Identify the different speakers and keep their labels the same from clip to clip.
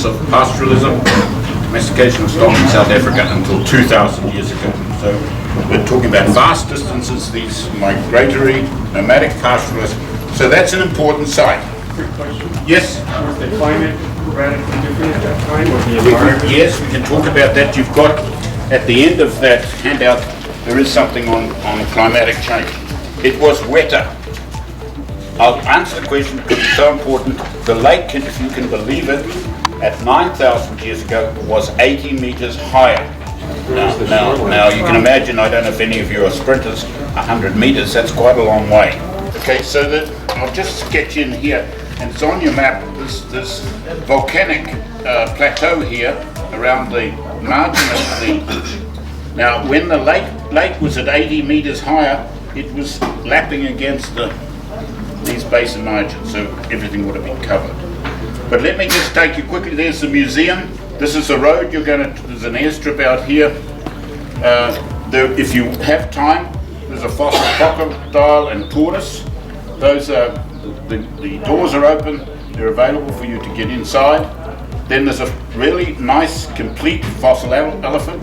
Speaker 1: importance of pastoralism. Domestication was stopped in South Africa until 2,000 years ago. So we're talking about vast distances, these migratory, nomadic pastoralists. So that's an important site.
Speaker 2: Quick question.
Speaker 1: Yes?
Speaker 2: Was the climate radically different at that time, or the environment?
Speaker 1: Yes, we can talk about that. You've got, at the end of that handout, there is something on climatic change. It was wetter. I'll answer the question because it's so important. The lake, if you can believe it, at 9,000 years ago was 80 meters higher. Now you can imagine, I don't know if any of you are sprinters, 100 meters, that's quite a long way. Okay, so I'll just sketch in here, and it's on your map, this volcanic plateau here around the margin of the... Now, when the lake was at 80 meters higher, it was lapping against these basin margins, so everything would have been covered. But let me just take you quickly. There's the museum. This is the road you're going to. There's an airstrip out here. If you have time, there's a fossil crocodile and tortoise. Those are the doors are open. They're available for you to get inside. Then there's a really nice, complete fossil elephant.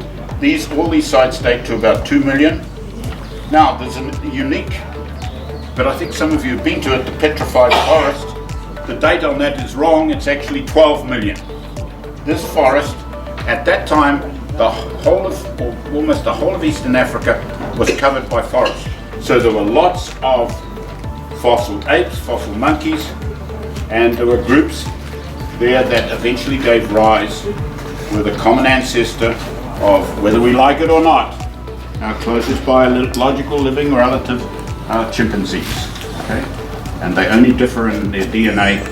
Speaker 1: All these sites date to about 2 million. Now there's a unique, but I think some of you have been to it, the petrified forest. The date on that is wrong, it's actually 12 million. This forest, at that time, almost the whole of Eastern Africa was covered by forest. So there were lots of fossil apes, fossil monkeys, and there were groups there that eventually gave rise with a common ancestor of, whether we like it or not, our closest biological living relative are chimpanzees. Okay? And they only differ in their DNA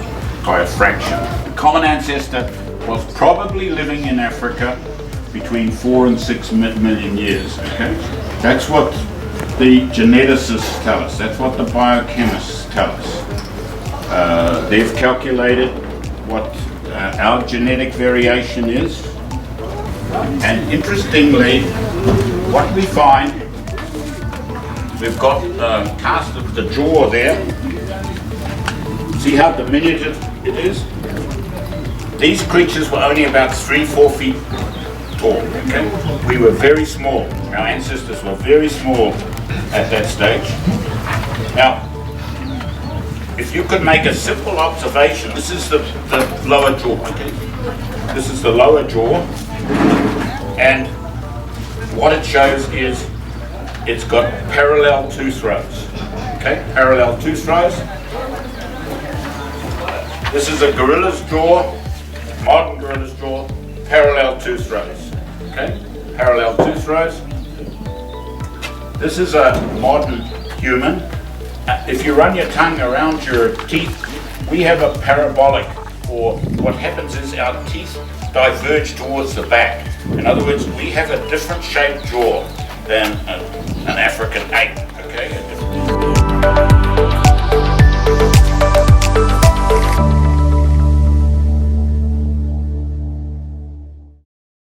Speaker 1: by a fraction. The common ancestor was probably living in Africa between 4 and 6 million years. Okay? That's what the geneticists tell us. That's what the biochemists tell us. They've calculated what our genetic variation is. And interestingly, what we find, we've got cast of the jaw there. See how diminutive it is? These creatures were only about 3-4 feet tall. Okay? We were very small. Our ancestors were very small at that stage. Now, if you could make a simple observation, this is the lower jaw. Okay? This is the lower jaw, and what it shows is it's got parallel tooth rows. Okay? Parallel tooth rows. This is a gorilla's jaw, modern gorilla's jaw, parallel tooth rows. Okay? Parallel tooth rows. This is a modern human. If you run your tongue around your teeth, we have a parabolic, or what happens is our teeth diverge towards the back. In other words, we have a different shaped jaw than an African ape. Okay?